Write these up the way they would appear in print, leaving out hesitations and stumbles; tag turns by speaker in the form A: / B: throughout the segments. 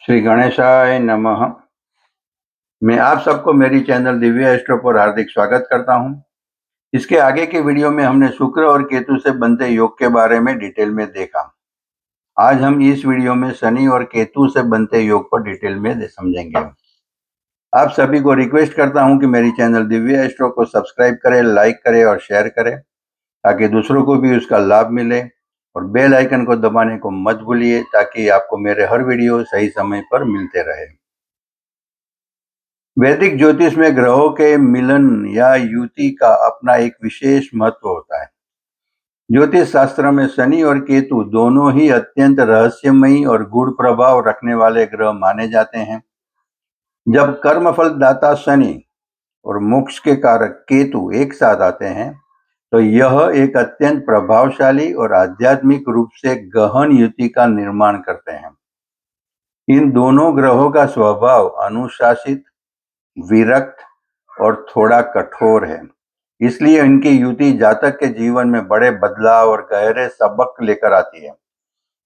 A: श्री गणेशाय नमः। मैं आप सबको मेरी चैनल दिव्य एस्ट्रो पर हार्दिक स्वागत करता हूं। इसके आगे के वीडियो में हमने शुक्र और केतु से बनते योग के बारे में डिटेल में देखा। आज हम इस वीडियो में शनि और केतु से बनते योग पर डिटेल में समझेंगे। आप सभी को रिक्वेस्ट करता हूं कि मेरी चैनल दिव्य एस्ट्रो को सब्सक्राइब करें, लाइक करें और शेयर करें ताकि दूसरों को भी उसका लाभ मिले, और बेल आइकन को दबाने को मत भूलिए ताकि आपको मेरे हर वीडियो सही समय पर मिलते रहे। वैदिक ज्योतिष में ग्रहों के मिलन या युति का अपना एक विशेष महत्व होता है। ज्योतिष शास्त्र में शनि और केतु दोनों ही अत्यंत रहस्यमयी और गूढ़ प्रभाव रखने वाले ग्रह माने जाते हैं। जब कर्मफल दाता शनि और मोक्ष के कारक केतु एक साथ आते हैं तो यह एक अत्यंत प्रभावशाली और आध्यात्मिक रूप से गहन युति का निर्माण करते हैं। इन दोनों ग्रहों का स्वभाव अनुशासित, विरक्त और थोड़ा कठोर है, इसलिए इनकी युति जातक के जीवन में बड़े बदलाव और गहरे सबक लेकर आती है।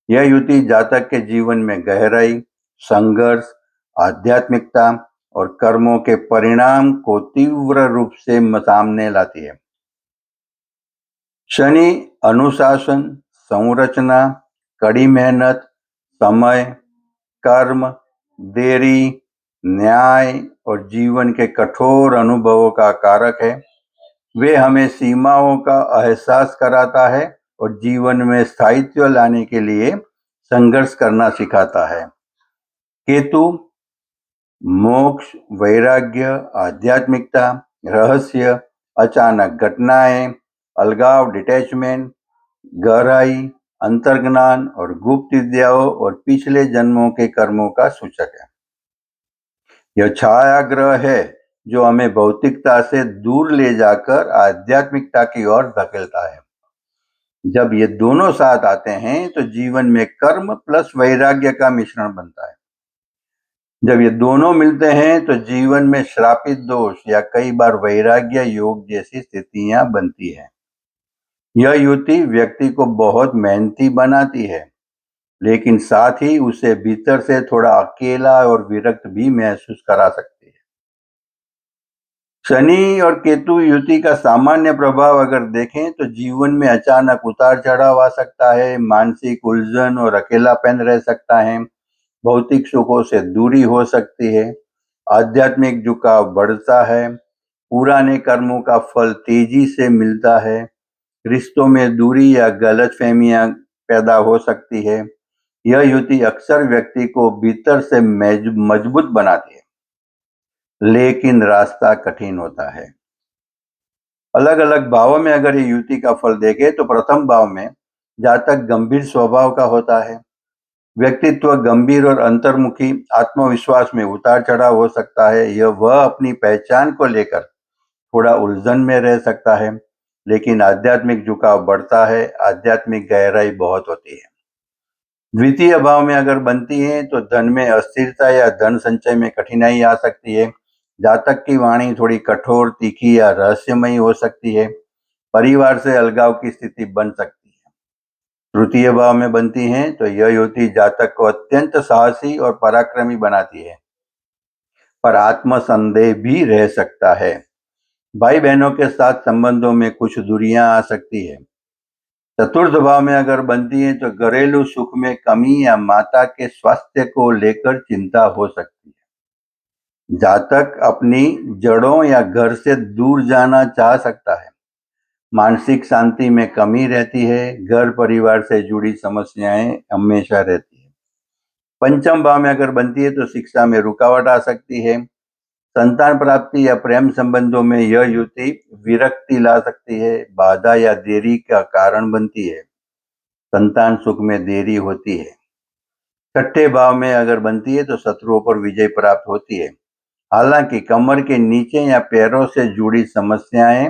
A: यह युति जातक के जीवन में गहराई, संघर्ष, आध्यात्मिकता और कर्मों के परिणाम को तीव्र रूप से सामने लाती है। शनि अनुशासन, संरचना, कड़ी मेहनत, समय, कर्म, देरी, न्याय और जीवन के कठोर अनुभवों का कारक है। वे हमें सीमाओं का एहसास कराता है और जीवन में स्थायित्व लाने के लिए संघर्ष करना सिखाता है। केतु मोक्ष, वैराग्य, आध्यात्मिकता, रहस्य, अचानक घटनाएं, अलगाव, डिटैचमेंट, गहराई, अंतर्ज्ञान और गुप्त विद्याओं और पिछले जन्मों के कर्मों का सूचक है। यह छाया ग्रह है जो हमें भौतिकता से दूर ले जाकर आध्यात्मिकता की ओर धकेलता है। जब ये दोनों साथ आते हैं तो जीवन में कर्म प्लस वैराग्य का मिश्रण बनता है। जब ये दोनों मिलते हैं तो जीवन में श्रापित दोष या कई बार वैराग्य योग जैसी स्थितियां बनती हैं। यह युति व्यक्ति को बहुत मेहनती बनाती है, लेकिन साथ ही उसे भीतर से थोड़ा अकेला और विरक्त भी महसूस करा सकती है। शनि और केतु युति का सामान्य प्रभाव अगर देखें तो जीवन में अचानक उतार चढ़ाव आ सकता है, मानसिक उलझन और अकेलापन रह सकता है, भौतिक सुखों से दूरी हो सकती है, आध्यात्मिक झुकाव बढ़ता है, पुराने कर्मों का फल तेजी से मिलता है, रिश्तों में दूरी या गलतफहमियां पैदा हो सकती है। यह युति अक्सर व्यक्ति को भीतर से मजबूत बनाती है, लेकिन रास्ता कठिन होता है। अलग अलग भावों में अगर ये युति का फल देखें तो प्रथम भाव में जातक गंभीर स्वभाव का होता है। व्यक्तित्व गंभीर और अंतर्मुखी, आत्मविश्वास में उतार चढ़ाव हो सकता है। वह अपनी पहचान को लेकर थोड़ा उलझन में रह सकता है, लेकिन आध्यात्मिक झुकाव बढ़ता है, आध्यात्मिक गहराई बहुत होती है। द्वितीय भाव में अगर बनती है तो धन में अस्थिरता या धन संचय में कठिनाई आ सकती है। जातक की वाणी थोड़ी कठोर, तीखी या रहस्यमयी हो सकती है। परिवार से अलगाव की स्थिति बन सकती है। तृतीय भाव में बनती हैं तो यह युति जातक को अत्यंत साहसी और पराक्रमी बनाती है, पर आत्मसंदेह भी रह सकता है। भाई बहनों के साथ संबंधों में कुछ दूरियां आ सकती है। चतुर्थ भाव में अगर बनती है तो घरेलू सुख में कमी या माता के स्वास्थ्य को लेकर चिंता हो सकती है। जातक अपनी जड़ों या घर से दूर जाना चाह सकता है। मानसिक शांति में कमी रहती है। घर परिवार से जुड़ी समस्याएं हमेशा रहती है। पंचम भाव में अगर बनती है तो शिक्षा में रुकावट आ सकती है। संतान प्राप्ति या प्रेम संबंधों में यह युति विरक्ति ला सकती है, बाधा या देरी का कारण बनती है। संतान सुख में देरी होती है। छठे भाव में अगर बनती है तो शत्रुओं पर विजय प्राप्त होती है। हालांकि कमर के नीचे या पैरों से जुड़ी समस्याएं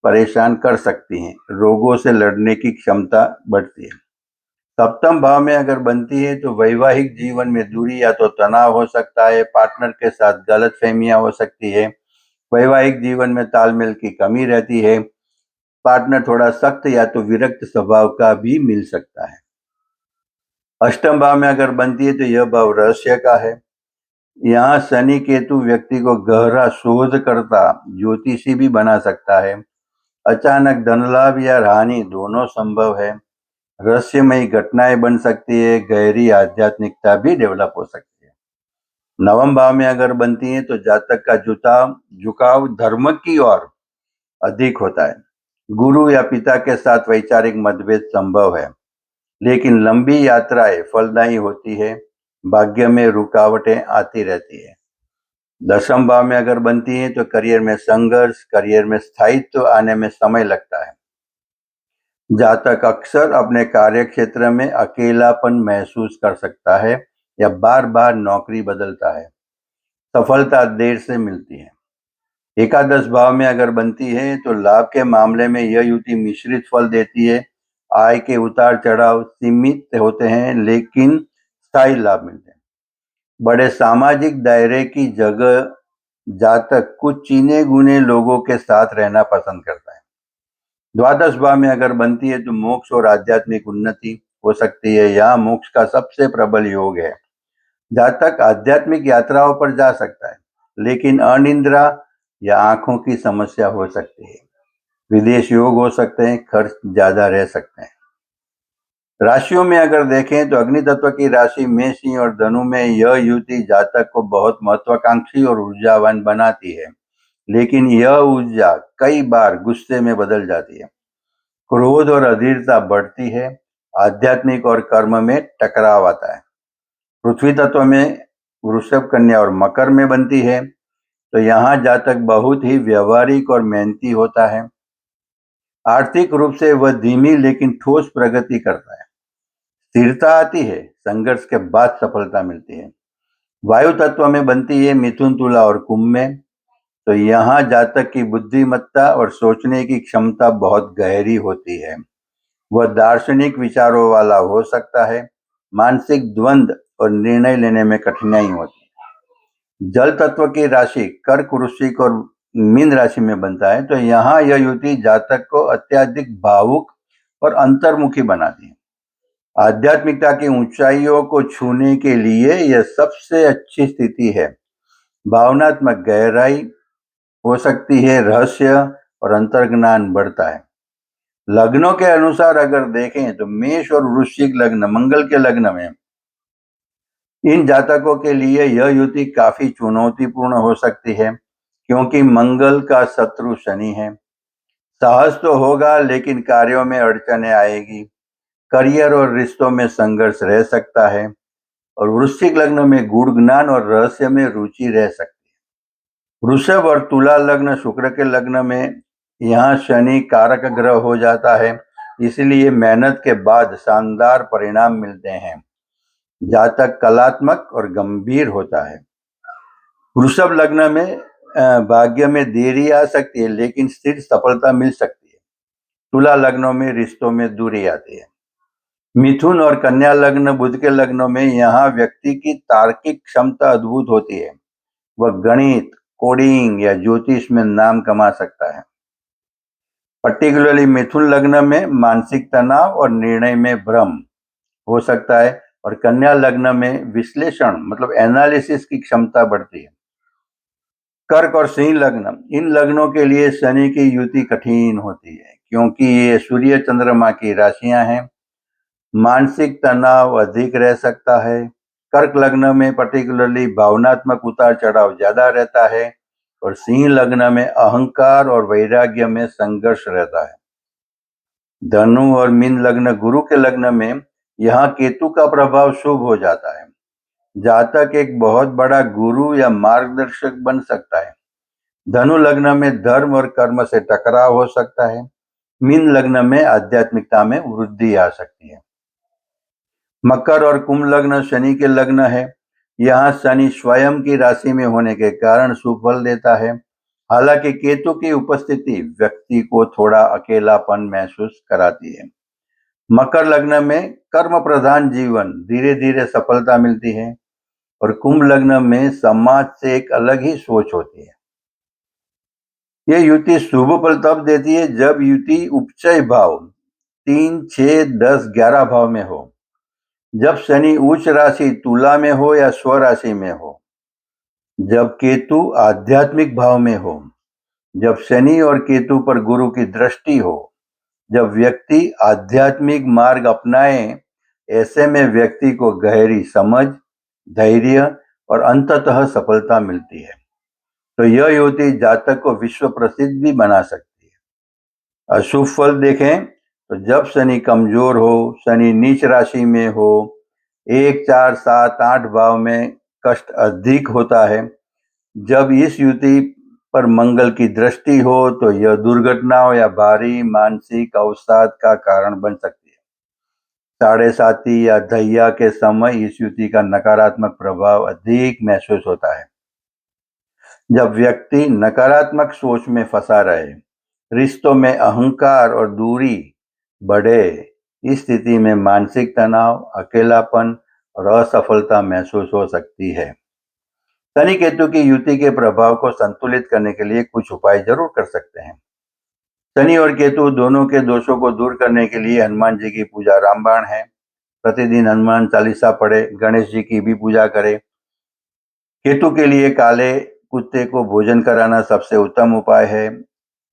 A: परेशान कर सकती हैं। रोगों से लड़ने की क्षमता बढ़ती है। सप्तम भाव में अगर बनती है तो वैवाहिक जीवन में दूरी या तो तनाव हो सकता है, पार्टनर के साथ गलतफहमियां हो सकती है, वैवाहिक जीवन में तालमेल की कमी रहती है, पार्टनर थोड़ा सख्त या तो विरक्त स्वभाव का भी मिल सकता है। अष्टम भाव में अगर बनती है तो यह भाव रहस्य का है। यहाँ शनि केतु व्यक्ति को गहरा शोधकर्ता ज्योतिषी भी बना सकता है। अचानक धन लाभ या हानि दोनों संभव है। रहस्यमयी घटनाएं बन सकती है। गहरी आध्यात्मिकता भी डेवलप हो सकती है। नवम भाव में अगर बनती है तो जातक का झुकाव धर्म की ओर अधिक होता है। गुरु या पिता के साथ वैचारिक मतभेद संभव है, लेकिन लंबी यात्राएं फलदायी होती है। भाग्य में रुकावटें आती रहती है। दसम भाव में अगर बनती है तो करियर में संघर्ष, करियर में स्थायित्व आने में समय लगता है। जातक अक्सर अपने कार्य क्षेत्र में अकेलापन महसूस कर सकता है या बार बार नौकरी बदलता है। सफलता देर से मिलती है। एकादश भाव में अगर बनती है तो लाभ के मामले में यह युति मिश्रित फल देती है। आय के उतार चढ़ाव सीमित होते हैं, लेकिन स्थायी लाभ मिलते हैं। बड़े सामाजिक दायरे की जगह जातक कुछ चीने गुने लोगों के साथ रहना पसंद करता है। द्वादश भाव में अगर बनती है तो मोक्ष और आध्यात्मिक उन्नति हो सकती है। यहाँ मोक्ष का सबसे प्रबल योग है। जातक आध्यात्मिक यात्राओं पर जा सकता है, लेकिन अनिद्रा या आंखों की समस्या हो सकती है। विदेश योग हो सकते हैं, खर्च ज्यादा रह सकते हैं। राशियों में अगर देखें तो अग्नि तत्व की राशि मेष, सिंह और धनु में यह युति जातक को बहुत महत्वाकांक्षी और ऊर्जावान बनाती है, लेकिन यह ऊर्जा कई बार गुस्से में बदल जाती है। क्रोध और अधीरता बढ़ती है। आध्यात्मिक और कर्म में टकराव आता है। पृथ्वी तत्व में वृषभ, कन्या और मकर में बनती है तो यहाँ जातक बहुत ही व्यवहारिक और मेहनती होता है। आर्थिक रूप से वह धीमी लेकिन ठोस प्रगति करता है। स्थिरता आती है, संघर्ष के बाद सफलता मिलती है। वायु तत्व में बनती है मिथुन, तुला और कुंभ में तो यहाँ जातक की बुद्धिमत्ता और सोचने की क्षमता बहुत गहरी होती है। वह दार्शनिक विचारों वाला हो सकता है। मानसिक द्वंद्व और निर्णय लेने में कठिनाई होती है। जल तत्व की राशि कर्क, वृश्चिक और मीन राशि में बनता है तो यहाँ यह युति जातक को अत्यधिक भावुक और अंतर्मुखी बनाती है। आध्यात्मिकता की ऊंचाइयों को छूने के लिए यह सबसे अच्छी स्थिति है। भावनात्मक गहराई हो सकती है, रहस्य और अंतर्ज्ञान बढ़ता है। लग्नों के अनुसार अगर देखें तो मेष और वृश्चिक लग्न मंगल के लग्न में इन जातकों के लिए यह युति काफी चुनौतीपूर्ण हो सकती है, क्योंकि मंगल का शत्रु शनि है। साहस तो होगा, लेकिन कार्यों में अड़चने आएगी। करियर और रिश्तों में संघर्ष रह सकता है और वृश्चिक लग्न में गूढ़ ज्ञान और रहस्य में रुचि रह सकती है। वृषभ और तुला लग्न शुक्र के लग्न में यहाँ शनि कारक ग्रह हो जाता है, इसलिए मेहनत के बाद शानदार परिणाम मिलते हैं। जातक कलात्मक और गंभीर होता है। वृषभ लग्न में भाग्य में देरी आ सकती है, लेकिन स्थिर सफलता मिल सकती है। तुला लग्नों में रिश्तों में दूरी आती है। मिथुन और कन्या लग्न बुध के लग्नों में यहाँ व्यक्ति की तार्किक क्षमता अद्भुत होती है। वह गणित, कोडिंग या ज्योतिष में नाम कमा सकता है। पर्टिकुलरली मिथुन लग्न में मानसिक तनाव और निर्णय में भ्रम हो सकता है और कन्या लग्न में विश्लेषण मतलब एनालिसिस की क्षमता बढ़ती है। कर्क और सिंह लग्न, इन लग्नों के लिए शनि की युति कठिन होती है, क्योंकि ये सूर्य चंद्रमा की राशियां हैं। मानसिक तनाव अधिक रह सकता है। कर्क लग्न में पर्टिकुलरली भावनात्मक उतार चढ़ाव ज्यादा रहता है और सिंह लग्न में अहंकार और वैराग्य में संघर्ष रहता है। धनु और मीन लग्न गुरु के लग्न में यहाँ केतु का प्रभाव शुभ हो जाता है। जातक एक बहुत बड़ा गुरु या मार्गदर्शक बन सकता है। धनु लग्न में धर्म और कर्म से टकराव हो सकता है। मीन लग्न में आध्यात्मिकता में वृद्धि आ सकती है। मकर और कुंभ लग्न शनि के लग्न है। यहाँ शनि स्वयं की राशि में होने के कारण सुफल देता है। हालांकि केतु की उपस्थिति व्यक्ति को थोड़ा अकेलापन महसूस कराती है। मकर लग्न में कर्म प्रधान जीवन, धीरे धीरे सफलता मिलती है और कुंभ लग्न में समाज से एक अलग ही सोच होती है। यह युति शुभ फल तब देती है जब युति उपचय भाव 3, 6, 10, 11 भाव में हो। जब शनि उच्च राशि तुला में हो या स्व राशि में हो, जब केतु आध्यात्मिक भाव में हो, जब शनि और केतु पर गुरु की दृष्टि हो, जब व्यक्ति आध्यात्मिक मार्ग अपनाए, ऐसे में व्यक्ति को गहरी समझ, धैर्य और अंततः सफलता मिलती है। तो यह युति जातक को विश्व प्रसिद्ध भी बना सकती है। अशुभ फल देखें तो जब शनि कमजोर हो, शनि नीच राशि में हो, 1, 4, 7, 8 भाव में कष्ट अधिक होता है। जब इस युति पर मंगल की दृष्टि हो तो यह दुर्घटनाओं या भारी मानसिक अवसाद का कारण बन सकती है। साढ़े साथी या दहिया के समय इस युति का नकारात्मक प्रभाव अधिक महसूस होता है। जब व्यक्ति नकारात्मक सोच में फंसा रहे, रिश्तों में अहंकार और दूरी बढ़े, इस स्थिति में मानसिक तनाव, अकेलापन और असफलता महसूस हो सकती है। शनि केतु की युति के प्रभाव को संतुलित करने के लिए कुछ उपाय जरूर कर सकते हैं। शनि और केतु दोनों के दोषों को दूर करने के लिए हनुमान जी की पूजा रामबाण है। प्रतिदिन हनुमान चालीसा पढ़े, गणेश जी की भी पूजा करें। केतु के लिए काले कुत्ते को भोजन कराना सबसे उत्तम उपाय है।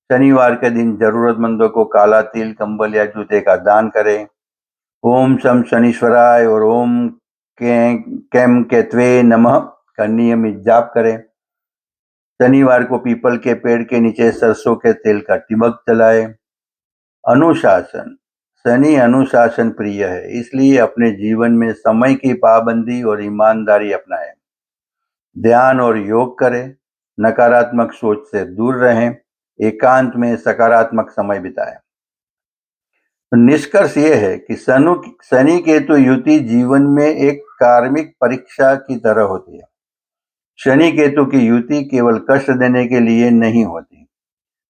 A: शनिवार के दिन जरूरतमंदों को काला तिल, कंबल या जूते का दान करें। ओम शम शनीश्वराय और ओम केम केतवे नमः का नियमित जाप करें। शनिवार को पीपल के पेड़ के नीचे सरसों के तेल का टिबक जलाएं। अनुशासन, शनि अनुशासन प्रिय है, इसलिए अपने जीवन में समय की पाबंदी और ईमानदारी अपनाएं। ध्यान और योग करें, नकारात्मक सोच से दूर रहें, एकांत में सकारात्मक समय बिताएं। निष्कर्ष ये है कि शनि केतु युति जीवन में एक कार्मिक परीक्षा की तरह होती है। शनि केतु की युति केवल कष्ट देने के लिए नहीं होती,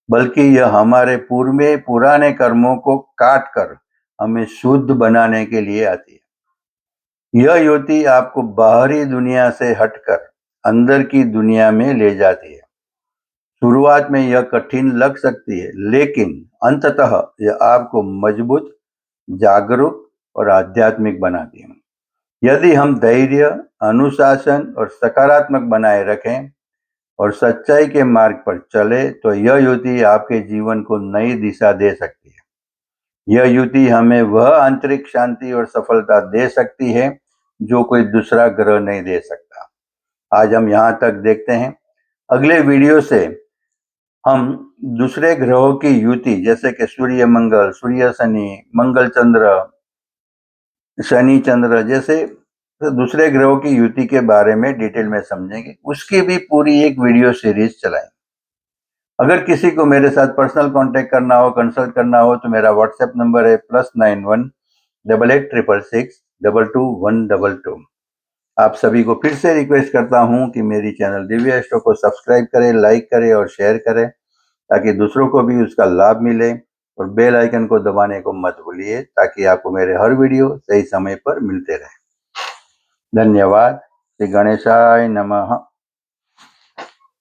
A: बल्कि यह हमारे पुराने कर्मों को काट कर हमें शुद्ध बनाने के लिए आती है। यह युति आपको बाहरी दुनिया से हटकर अंदर की दुनिया में ले जाती है। शुरुआत में यह कठिन लग सकती है, लेकिन अंततः यह आपको मजबूत, जागरूक और आध्यात्मिक बनाती है। यदि हम धैर्य, अनुशासन और सकारात्मक बनाए रखें और सच्चाई के मार्ग पर चले तो यह युति आपके जीवन को नई दिशा दे सकती है। यह युति हमें वह आंतरिक शांति और सफलता दे सकती है जो कोई दूसरा ग्रह नहीं दे सकता। आज हम यहाँ तक देखते हैं। अगले वीडियो से हम दूसरे ग्रहों की युति जैसे कि सूर्य मंगल, सूर्य शनि, मंगल चंद्र, शनि चंद्र जैसे दूसरे ग्रहों की युति के बारे में डिटेल में समझेंगे। उसकी भी पूरी एक वीडियो सीरीज चलाएंगे। अगर किसी को मेरे साथ पर्सनल कांटेक्ट करना हो, कंसल्ट करना हो तो मेरा व्हाट्सएप नंबर है +91 8866222122। आप सभी को फिर से रिक्वेस्ट करता हूं कि मेरी चैनल दिव्य एस्ट्रो को सब्सक्राइब करें, लाइक करें और शेयर करें ताकि दूसरों को भी उसका लाभ मिले, और बेल आइकन को दबाने को मत भूलिए ताकि आपको मेरे हर वीडियो सही समय पर मिलते रहे। धन्यवाद। श्री गणेशाय नमः।